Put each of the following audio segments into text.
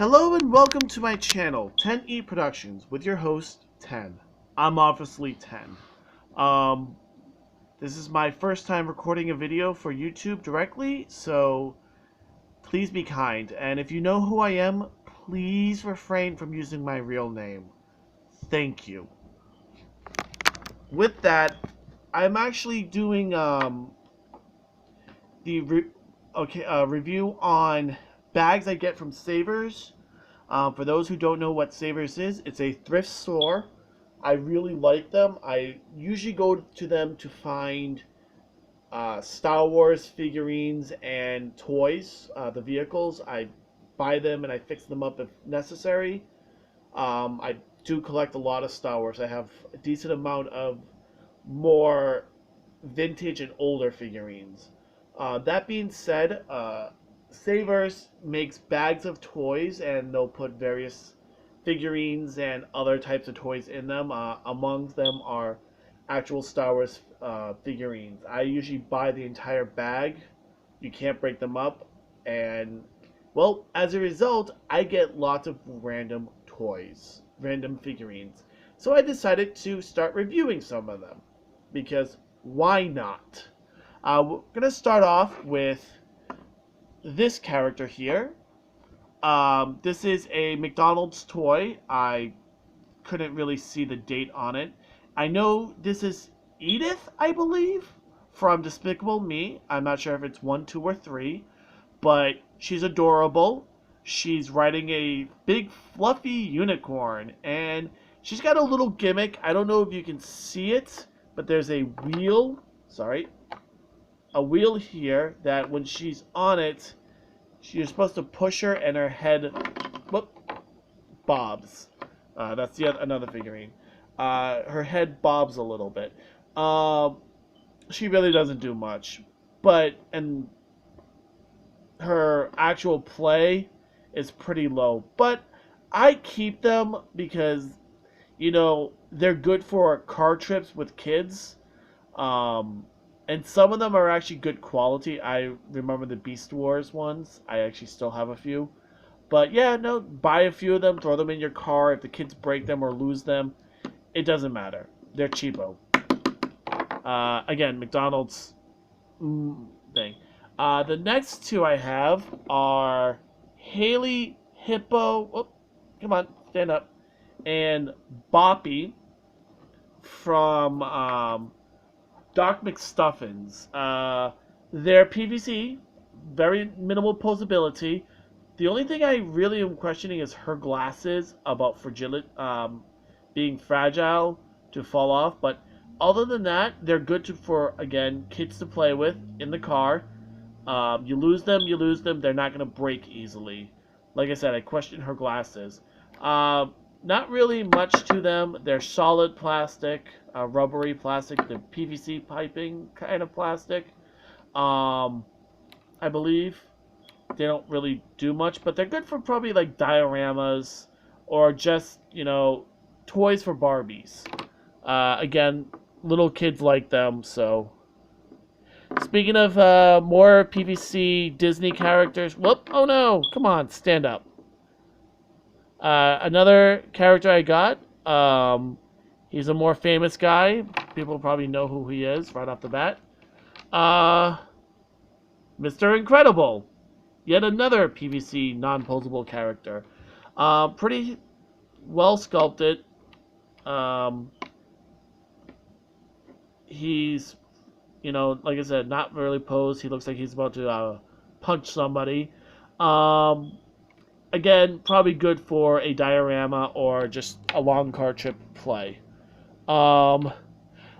Hello and welcome to my channel, 10E Productions, with your host, 10. I'm obviously 10. This is my first time recording a video for YouTube directly, so please be kind. And if you know who I am, please refrain from using my real name. Thank you. With that, I'm actually doing review on bags I get from Savers. For those who don't know what Savers is, it's a thrift store. I really like them. I usually go to them to find Star Wars figurines and toys, the vehicles. I buy them and I fix them up if necessary. I do collect a lot of Star Wars. I have a decent amount of more vintage and older figurines. That being said, Savers makes bags of toys, and they'll put various figurines and other types of toys in them. Among them are actual Star Wars figurines. I usually buy the entire bag. You can't break them up, and well, as a result, I get lots of random toys, random figurines. So I decided to start reviewing some of them, because why not? We're going to start off with this character here. This is a McDonald's toy. I couldn't really see the date on it. I know this is Edith, I believe, from Despicable Me. I'm not sure if it's 1, 2, or 3, but she's adorable. She's riding a big fluffy unicorn, and she's got a little gimmick. I don't know if you can see it, but there's a wheel, a wheel here that when she's on it, you're supposed to push her and her head bobs. That's another figurine. Her head bobs a little bit. She really doesn't do much, and her actual play is pretty low. But I keep them because, they're good for car trips with kids. And some of them are actually good quality. I remember the Beast Wars ones. I actually still have a few. But yeah, no, buy a few of them, throw them in your car. If the kids break them or lose them, it doesn't matter. They're cheapo. Again, McDonald's thing. The next two I have are Haley Hippo. Oh, come on, stand up. And Boppy from Doc McStuffins. They're PVC, very minimal posability. The only thing I really am questioning is her glasses about fragility, being fragile to fall off. But other than that, they're good for, again, kids to play with in the car. You lose them. They're not going to break easily. Like I said, I question her glasses. Not really much to them. They're solid plastic, rubbery plastic, the PVC piping kind of plastic. I believe they don't really do much, but they're good for probably like dioramas or just, toys for Barbies. Again, little kids like them, so. Speaking of more PVC Disney characters, oh no, come on, stand up. Another character I got, he's a more famous guy. People probably know who he is right off the bat. Mr. Incredible. Yet another PVC non-posable character. Pretty well sculpted. He's, like I said, not really posed. He looks like he's about to punch somebody. Again, probably good for a diorama or just a long car trip play. The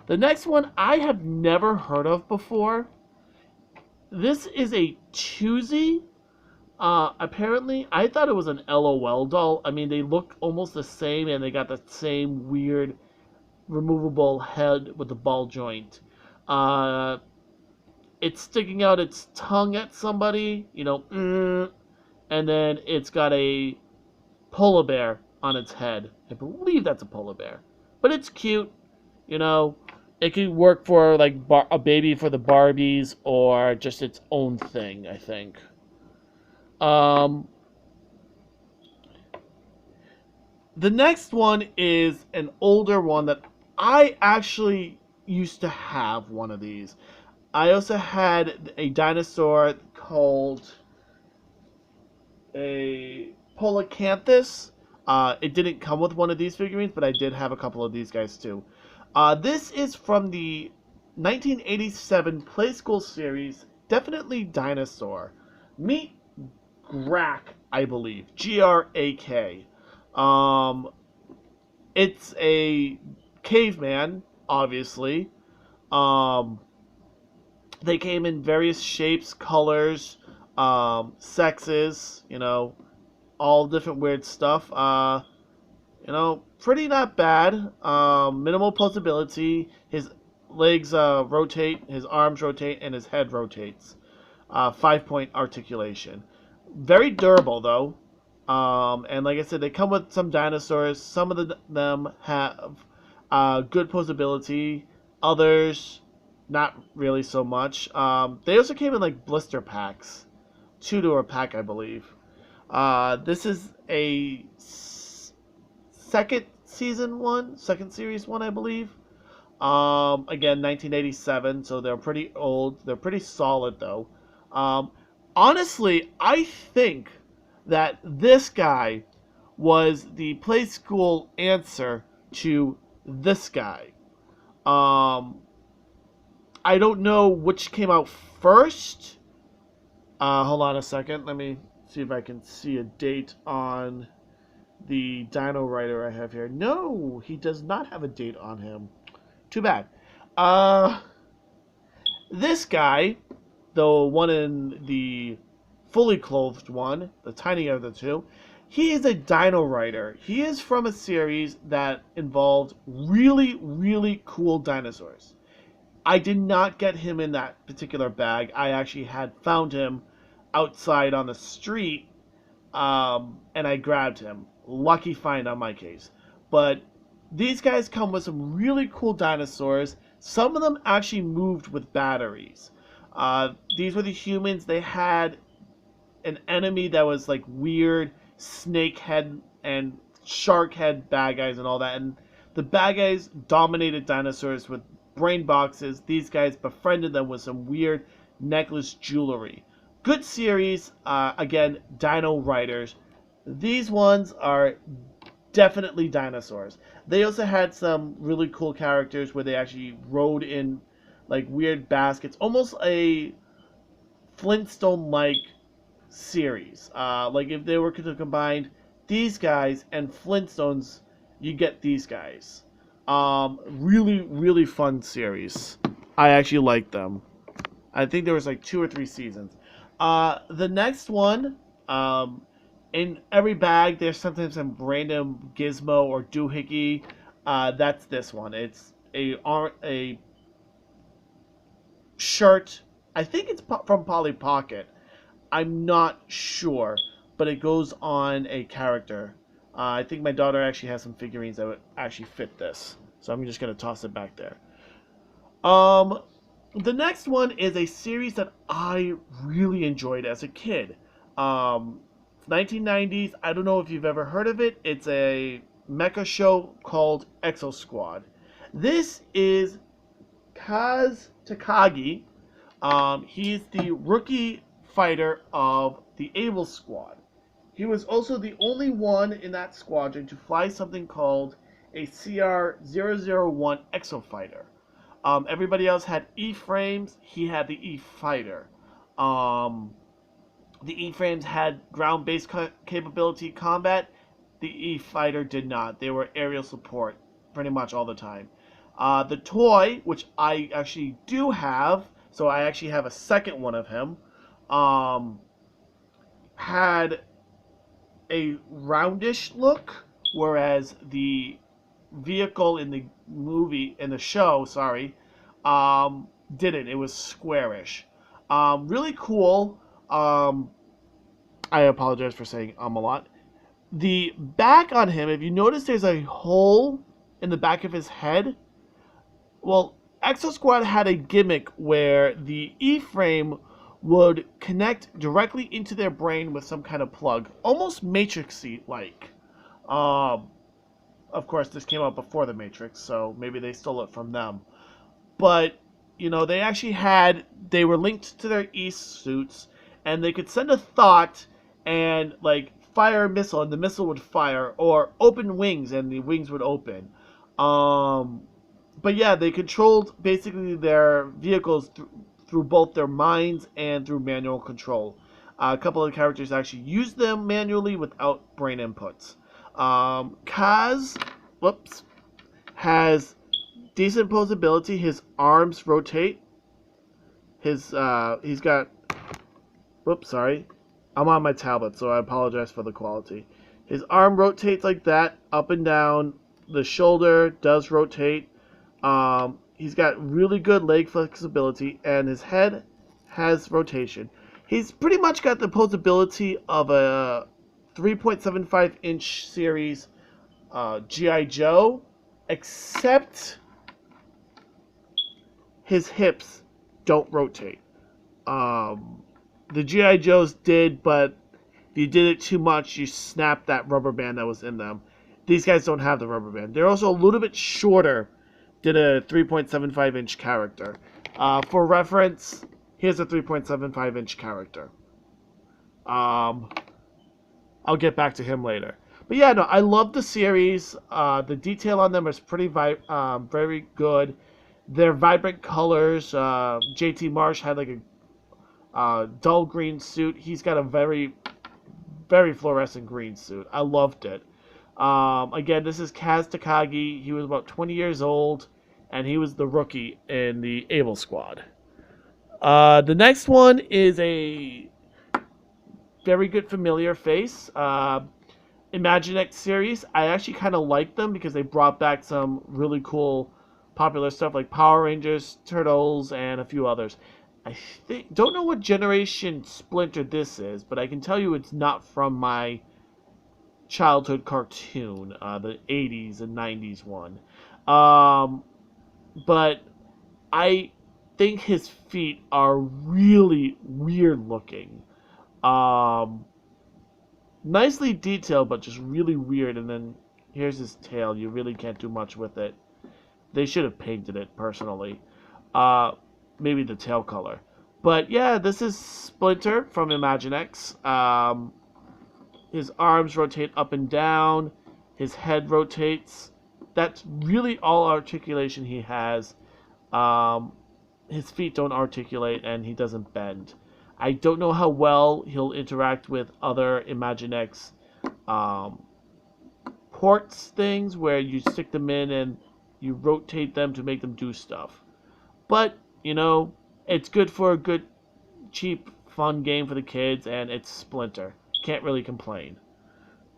next one I have never heard of before. This is a Choosy. Apparently, I thought it was an LOL doll. I mean, they look almost the same, and they got the same weird removable head with the ball joint. It's sticking out its tongue at somebody, and then it's got a polar bear on its head. I believe that's a polar bear. But it's cute. It could work for like a baby for the Barbies or just its own thing, I think. The next one is an older one that I actually used to have one of these. I also had a dinosaur called a Polacanthus. It didn't come with one of these figurines, but I did have a couple of these guys too. This is from the 1987 Play School series, definitely Dinosaur. Meet Grak, I believe. Grak. Um, it's a caveman, obviously. Um, they came in various shapes, colors, sexes, all different weird stuff. Pretty not bad. Minimal pulsability. His legs rotate, his arms rotate, and his head rotates. 5-point articulation. Very durable, though. And like I said, they come with some dinosaurs. Some of them have good posability. Others, not really so much. They also came in like blister packs. 2 to a pack, I believe. This is a second series one, I believe. Again, 1987, so they're pretty old. They're pretty solid, though. Honestly, I think that this guy was the Play School answer to this guy. I don't know which came out first. Hold on a second. Let me see if I can see a date on the Dino Writer I have here. No, he does not have a date on him. Too bad. This guy, the one in the fully clothed one, the tinier of the two, he is a Dino Writer. He is from a series that involved really, really cool dinosaurs. I did not get him in that particular bag. I actually had found him outside on the street, and I grabbed him. Lucky find on my case. But these guys come with some really cool dinosaurs. Some of them actually moved with batteries. These were the humans. They had an enemy that was like weird snake head and shark head bad guys and all that. And the bad guys dominated dinosaurs with brain boxes. These guys befriended them with some weird necklace jewelry. Good series. Again, Dino Writers. These ones are definitely dinosaurs. They also had some really cool characters where they actually rode in like weird baskets, almost a Flintstone-like series. Like if they were to combine these guys and Flintstones, you get these guys. Really, really fun series. I actually like them. I think there was like 2 or 3 seasons. The next one, in every bag, there's sometimes some random gizmo or doohickey. That's this one. It's a shirt. I think it's from Polly Pocket. I'm not sure, but it goes on a character. I think my daughter actually has some figurines that would actually fit this. So I'm just going to toss it back there. The next one is a series that I really enjoyed as a kid. 1990s. I don't know if you've ever heard of it. It's a mecha show called Exo Squad. This is Kaz Takagi. He's the rookie fighter of the Able Squad. He was also the only one in that squadron to fly something called a CR-001 Exo Fighter. Everybody else had E-frames. He had the E-fighter. The E-frames had ground-based capability combat. The E-fighter did not. They were aerial support pretty much all the time. The toy, which I actually do have, so I actually have a second one of him, had a roundish look, whereas the vehicle in the movie, in the show, didn't. It was squarish. Really cool. I apologize for saying a lot. The back on him, if you notice there's a hole in the back of his head, well, Exo Squad had a gimmick where the E-frame would connect directly into their brain with some kind of plug, almost Matrix-y like. of course, this came out before the Matrix, so maybe they stole it from them. But they actually they were linked to their suits, and they could send a thought and like fire a missile, and the missile would fire, or open wings, and the wings would open. But yeah, they controlled basically their vehicles through both their minds and through manual control. A couple of the characters actually used them manually without brain inputs. Kaz, whoops, has decent posability. His arms rotate. He's got. Whoops, sorry. I'm on my tablet, so I apologize for the quality. His arm rotates like that, up and down. The shoulder does rotate. He's got really good leg flexibility, and his head has rotation. He's pretty much got the posability of a 3.75-inch series G.I. Joe, except his hips don't rotate. The G.I. Joes did, but if you did it too much, you snapped that rubber band that was in them. These guys don't have the rubber band. They're also a little bit shorter than a 3.75-inch character. For reference, here's a 3.75-inch character. I'll get back to him later. But yeah, no, I love the series. The detail on them is pretty very good. They're vibrant colors. J.T. Marsh had like a dull green suit. He's got a very, very fluorescent green suit. I loved it. Again, this is Kaz Takagi. He was about 20 years old, and he was the rookie in the Able Squad. The next one is a very good familiar face. Imaginext series. I actually kind of like them because they brought back some really cool popular stuff like Power Rangers, Turtles, and a few others. I don't know what generation Splinter this is, but I can tell you it's not from my childhood cartoon, the 80s and 90s one. But I think his feet are really weird looking. Nicely detailed, but just really weird. And then here's his tail. You really can't do much with it. They should have painted it, personally. Maybe the tail color. But yeah, this is Splinter from Imaginext. His arms rotate up and down. His head rotates. That's really all articulation he has. His feet don't articulate, and he doesn't bend. I don't know how well he'll interact with other Imaginext ports things where you stick them in and you rotate them to make them do stuff. But, it's good for a good, cheap, fun game for the kids, and it's Splinter. Can't really complain.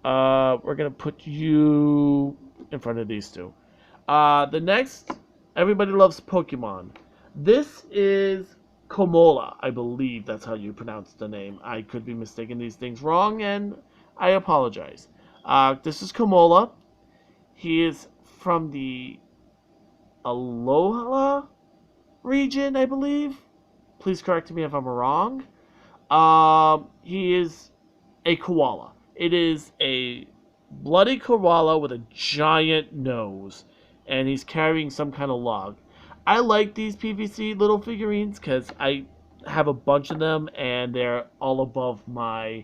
We're going to put you in front of these two. The next, everybody loves Pokemon. This is Komola, I believe that's how you pronounce the name. I could be mistaking these things wrong, and I apologize. This is Komola. He is from the Alola region, I believe. Please correct me if I'm wrong. He is a koala. It is a bloody koala with a giant nose, and he's carrying some kind of log. I like these PVC little figurines because I have a bunch of them, and they're all above my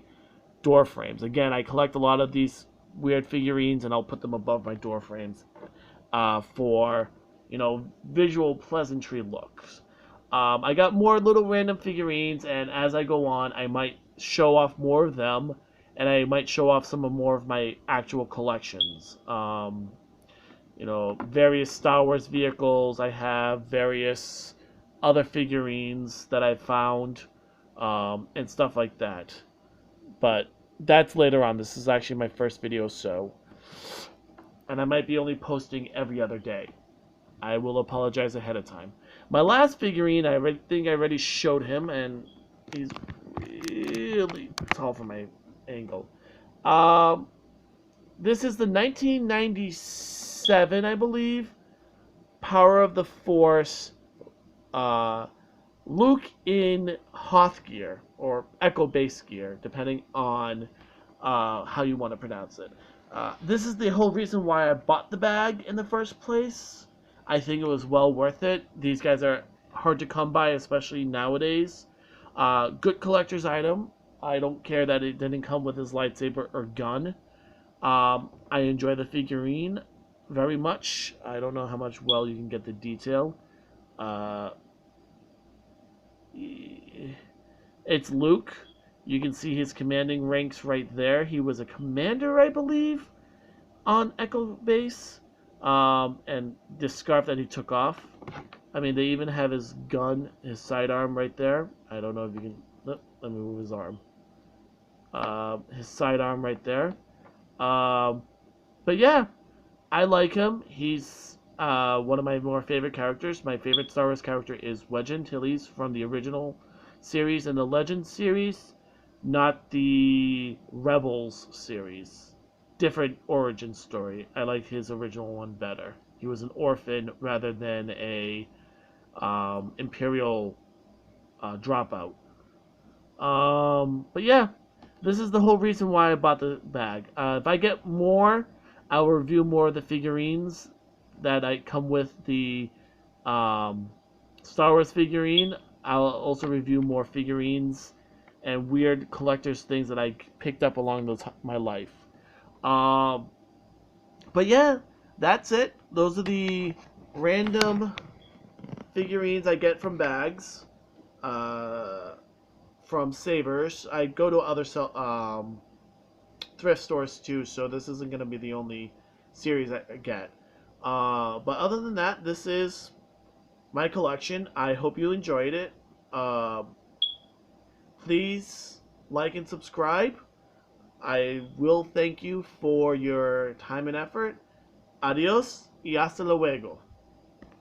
door frames. Again, I collect a lot of these weird figurines, and I'll put them above my door frames for, visual pleasantry looks. I got more little random figurines, and as I go on, I might show off more of them, and I might show off more of my actual collections. Various Star Wars vehicles. I have various other figurines that I found, and stuff like that. But that's later on. This is actually my first video, and I might be only posting every other day. I will apologize ahead of time. My last figurine, I think I already showed him, and he's really tall for my angle. This is the 1997, I believe, Power of the Force Luke in Hoth gear, or Echo base gear, depending on how you want to pronounce it. This is the whole reason why I bought the bag in the first place. I think it was well worth it. These guys are hard to come by, especially nowadays. Good collector's item. I don't care that it didn't come with his lightsaber or gun. I enjoy the figurine very much. I don't know how much well you can get the detail. Uh, it's Luke. You can see his commanding ranks right there. He was a commander, I believe, on Echo Base. And this scarf that he took off. I mean, they even have his gun, his sidearm right there. I don't know if you can... Let me move his arm. His sidearm right there. But yeah, I like him. He's one of my more favorite characters. My favorite Star Wars character is Wedge Antilles from the original series and the Legends series, not the Rebels series. Different origin story. I like his original one better. He was an orphan rather than a Imperial dropout. But yeah, this is the whole reason why I bought the bag. If I get more, I'll review more of the figurines that I come with the Star Wars figurine. I'll also review more figurines and weird collector's things that I picked up along my life. But yeah, that's it. Those are the random figurines I get from bags. From Savers. I go to other thrift stores too, so this isn't going to be the only series I get. But other than that, this is my collection. I hope you enjoyed it. Please like and subscribe. I will thank you for your time and effort. Adios y hasta luego.